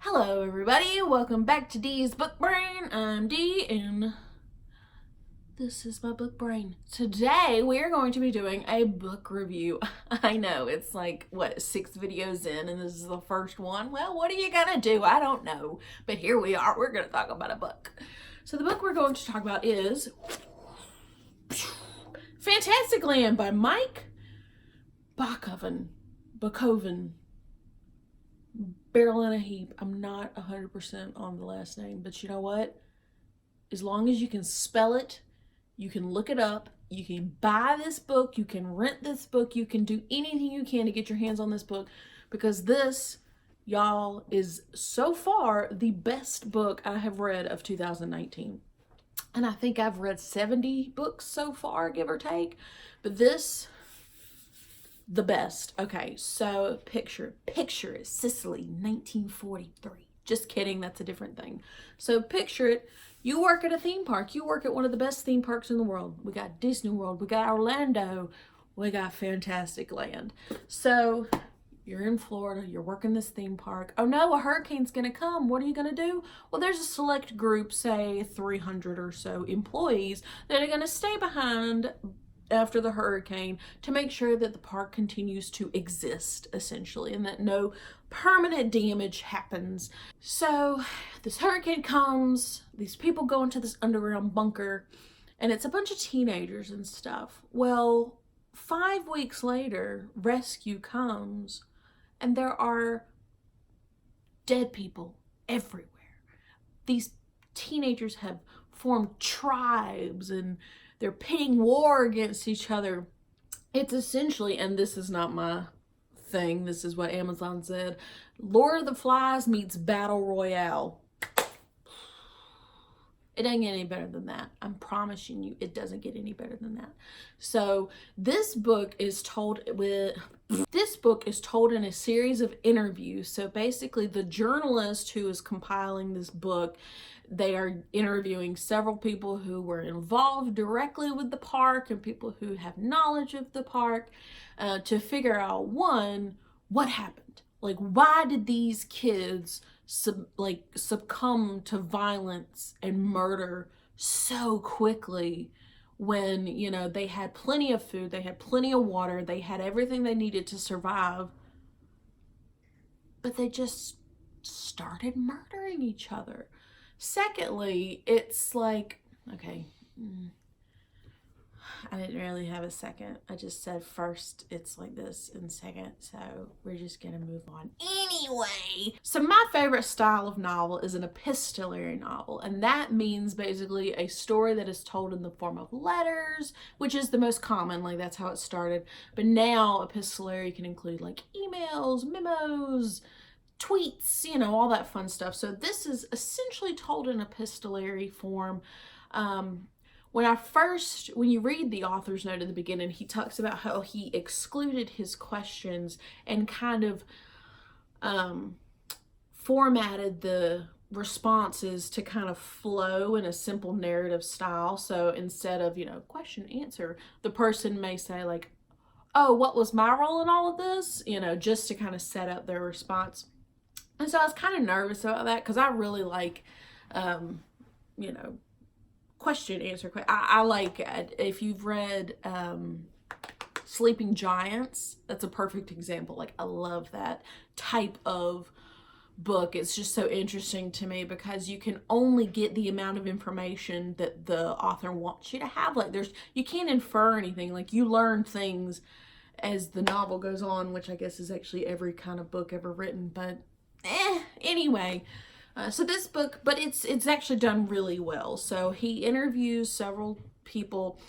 Hello everybody, welcome back to Dee's Book Brain. I'm Dee and this is my book brain. Today we are going to be doing a book review. I know, it's like, 6 videos in and this is the first one? Well, what are you gonna do? I don't know. But here we are, we're gonna talk about a book. So the book we're going to talk about is Fantasticland by Mike Bockoven. Barrel in a heap. I'm not 100% on the last name, but you know what? As long as you can spell it, you can look it up, you can buy this book, you can rent this book, you can do anything you can to get your hands on this book, because this, y'all, is so far the best book I have read of 2019. And I think I've read 70 books so far, give or take, but this, the best. Okay, so picture it, Sicily, 1943. Just kidding, that's a different thing. So picture it, you work at a theme park. You work at one of the best theme parks in the world. We got Disney World, we got Orlando, we got Fantasticland. So you're in Florida, you're working this theme park. Oh no, a hurricane's gonna come. What are you gonna do? Well, there's a select group, say 300 or so employees, that are gonna stay behind after the hurricane to make sure that the park continues to exist, essentially, and that no permanent damage happens. So this hurricane comes, these people go into this underground bunker, and it's a bunch of teenagers and stuff. Well, 5 weeks later, rescue comes, and there are dead people everywhere. These teenagers have formed tribes and they're pitting war against each other. It's essentially, and this is not my thing, this is what Amazon said, Lord of the Flies meets Battle Royale. It doesn't get any better than that. I'm promising you, it doesn't get any better than that. So this book is told in a series of interviews. So basically the journalist who is compiling this book, they are interviewing several people who were involved directly with the park and people who have knowledge of the park to figure out, one, what happened? Like, why did these kids succumb to violence and murder so quickly when, you know, they had plenty of food, they had plenty of water, they had everything they needed to survive, but they just started murdering each other. Secondly, it's like, okay, I didn't really have a second. I just said first it's like this and second, so we're just gonna move on. Anyway, so my favorite style of novel is an epistolary novel, and that means basically a story that is told in the form of letters, which is the most common, like that's how it started. But now epistolary can include like emails, memos, tweets, you know, all that fun stuff. So this is essentially told in epistolary form. When you read the author's note at the beginning, he talks about how he excluded his questions and kind of formatted the responses to kind of flow in a simple narrative style. So instead of, you know, question, answer, the person may say like, oh, what was my role in all of this? You know, just to kind of set up their response. And so I was kind of nervous about that because I really like, you know, question, answer. I like it. If you've read Sleeping Giants, that's a perfect example. Like, I love that type of book. It's just so interesting to me because you can only get the amount of information that the author wants you to have. Like, you can't infer anything. Like, you learn things as the novel goes on, which I guess is actually every kind of book ever written. But anyway, so this book, but it's actually done really well. So he interviews several people,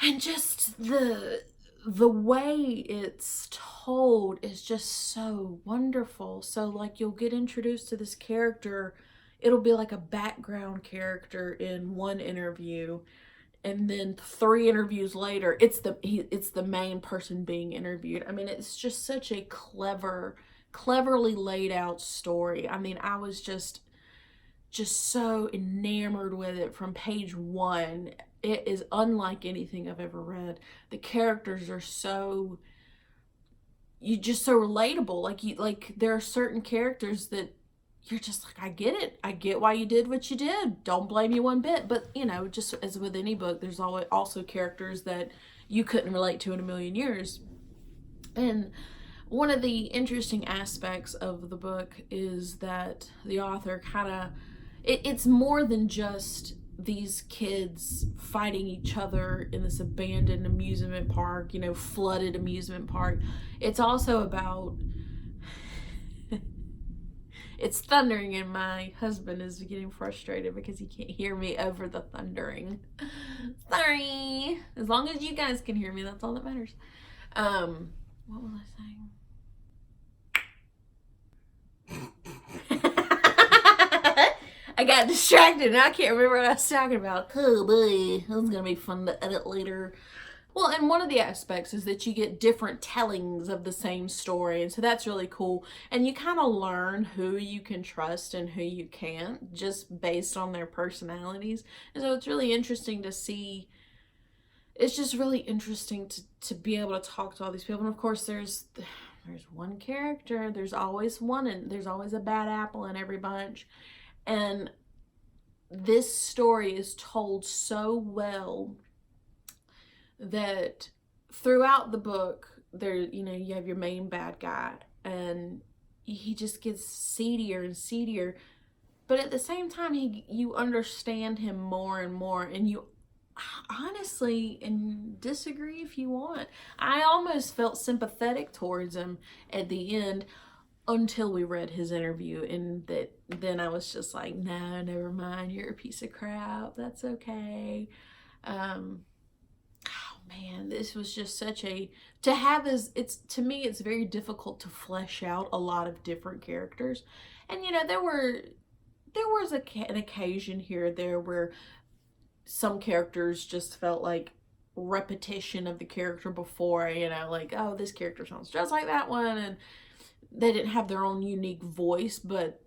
and just the way it's told is just so wonderful. So like, you'll get introduced to this character, it'll be like a background character in one interview, and then 3 interviews later it's the main person being interviewed. I mean, it's just such a cleverly laid out story. I mean, I was just so enamored with it from page 1. It is unlike anything I've ever read. The characters are so relatable. Like there are certain characters that you're just like, I get it. I get why you did what you did. Don't blame you one bit. But, you know, just as with any book, there's always also characters that you couldn't relate to in a million years. And one of the interesting aspects of the book is that the author kind of, it's more than just these kids fighting each other in this abandoned amusement park, you know, flooded amusement park. It's also about, it's thundering, and my husband is getting frustrated because he can't hear me over the thundering. Sorry. As long as you guys can hear me, that's all that matters. What was I saying? I got distracted and I can't remember what I was talking about. Oh boy, this is gonna be fun to edit later. Well, and one of the aspects is that you get different tellings of the same story, and so that's really cool. And you kind of learn who you can trust and who you can't, just based on their personalities. And so it's really interesting to see. It's just really interesting to be able to talk to all these people. And of course, there's one character. There's always one, and there's always a bad apple in every bunch. And this story is told so well that throughout the book, there, you know, you have your main bad guy, and he just gets seedier and seedier. But at the same time, you understand him more and more, and you honestly, and disagree if you want, I almost felt sympathetic towards him at the end, until we read his interview, and then I was just like, no, never mind, you're a piece of crap, that's okay. Oh man, this was just such a, to have this, it's, to me, it's very difficult to flesh out a lot of different characters. And you know, there was an occasion here or there where some characters just felt like repetition of the character before, you know, like, oh, this character sounds just like that one, and they didn't have their own unique voice. But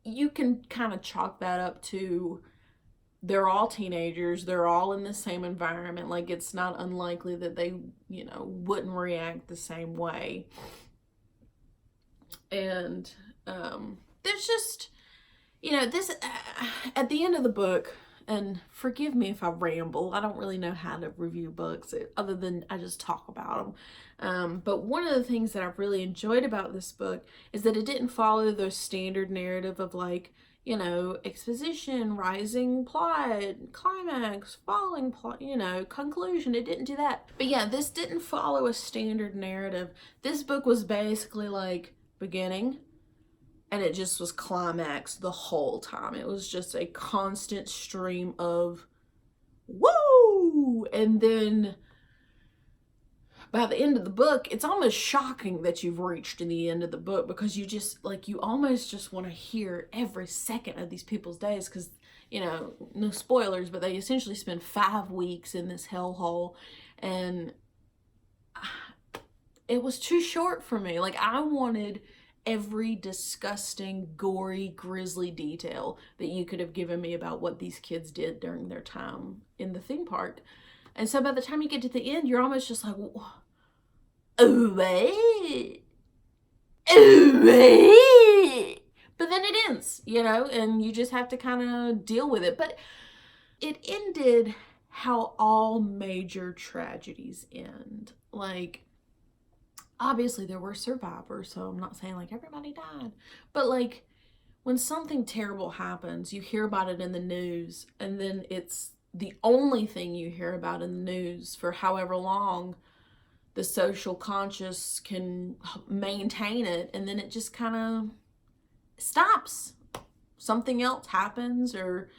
you can kind of chalk that up to, they're all teenagers, they're all in the same environment, like it's not unlikely that they, you know, wouldn't react the same way. And there's just, you know, this at the end of the book, and forgive me if I ramble, I don't really know how to review books other than I just talk about them. But one of the things that I've really enjoyed about this book is that it didn't follow the standard narrative of, like, you know, exposition, rising plot, climax, falling plot, you know, conclusion. It didn't do that. But yeah, this didn't follow a standard narrative. This book was basically like beginning, and it just was climax the whole time. It was just a constant stream of woo! And then by the end of the book, it's almost shocking that you've reached in the end of the book, because you just, like, you almost just want to hear every second of these people's days, because, you know, no spoilers, but they essentially spend 5 weeks in this hellhole, and it was too short for me. Like, I wanted every disgusting, gory, grisly detail that you could have given me about what these kids did during their time in the theme park. And so by the time you get to the end, you're almost just like, oh, wait. Oh, wait. But then it ends, you know, and you just have to kind of deal with it. But it ended how all major tragedies end. Like, obviously there were survivors, so I'm not saying like everybody died, but like when something terrible happens, you hear about it in the news, and then it's the only thing you hear about in the news for however long the social conscious can maintain it, and then it just kind of stops. Something else happens, or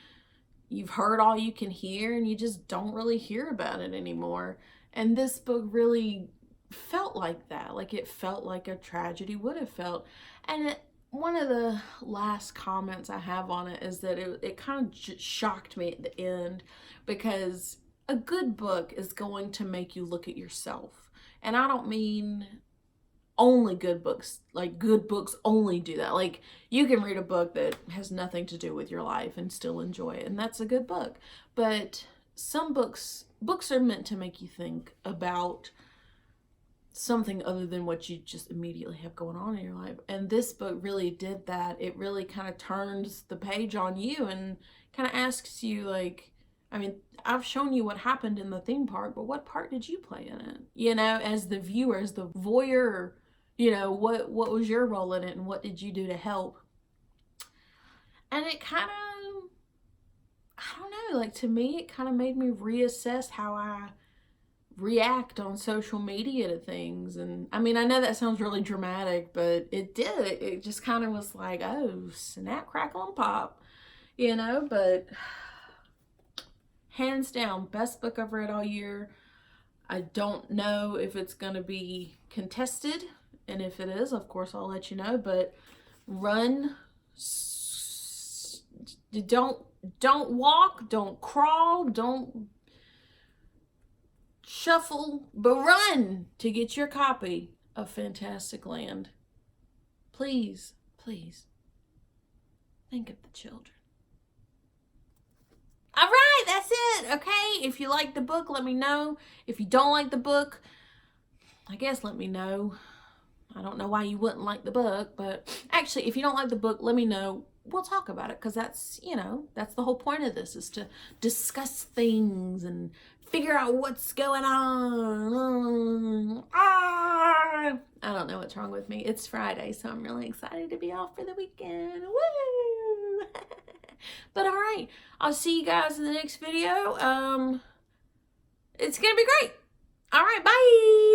you've heard all you can hear, and you just don't really hear about it anymore. And this book really felt like that. Like, it felt like a tragedy would have felt. And one of the last comments I have on it is that it kind of shocked me at the end, because a good book is going to make you look at yourself. And I don't mean only good books. Like, good books only do that. Like, you can read a book that has nothing to do with your life and still enjoy it, and that's a good book. But some books are meant to make you think about something other than what you just immediately have going on in your life. And this book really did that. It really kind of turns the page on you and kind of asks you, like, I mean, I've shown you what happened in the theme park, but what part did you play in it? You know, as the viewer, as the voyeur, you know, what was your role in it and what did you do to help? And it kind of, I don't know, like, to me, it kind of made me reassess how I react on social media to things. And I mean, I know that sounds really dramatic, but it did. It just kind of was like, oh, snap, crackle, and pop, you know. But hands down, best book I've read all year. I don't know if it's going to be contested, and if it is, of course, I'll let you know. But run, don't walk, don't crawl, don't shuffle, but run to get your copy of Fantasticland. Please, please, think of the children. All right, that's it. Okay, if you like the book, let me know. If you don't like the book, I guess let me know. I don't know why you wouldn't like the book, but actually, if you don't like the book, let me know. We'll talk about it, because that's, you know, that's the whole point of this, is to discuss things and figure out what's going on. I don't know what's wrong with me. It's Friday, so I'm really excited to be off for the weekend. Woo! But all right, I'll see you guys in the next video. It's gonna be great. All right, bye.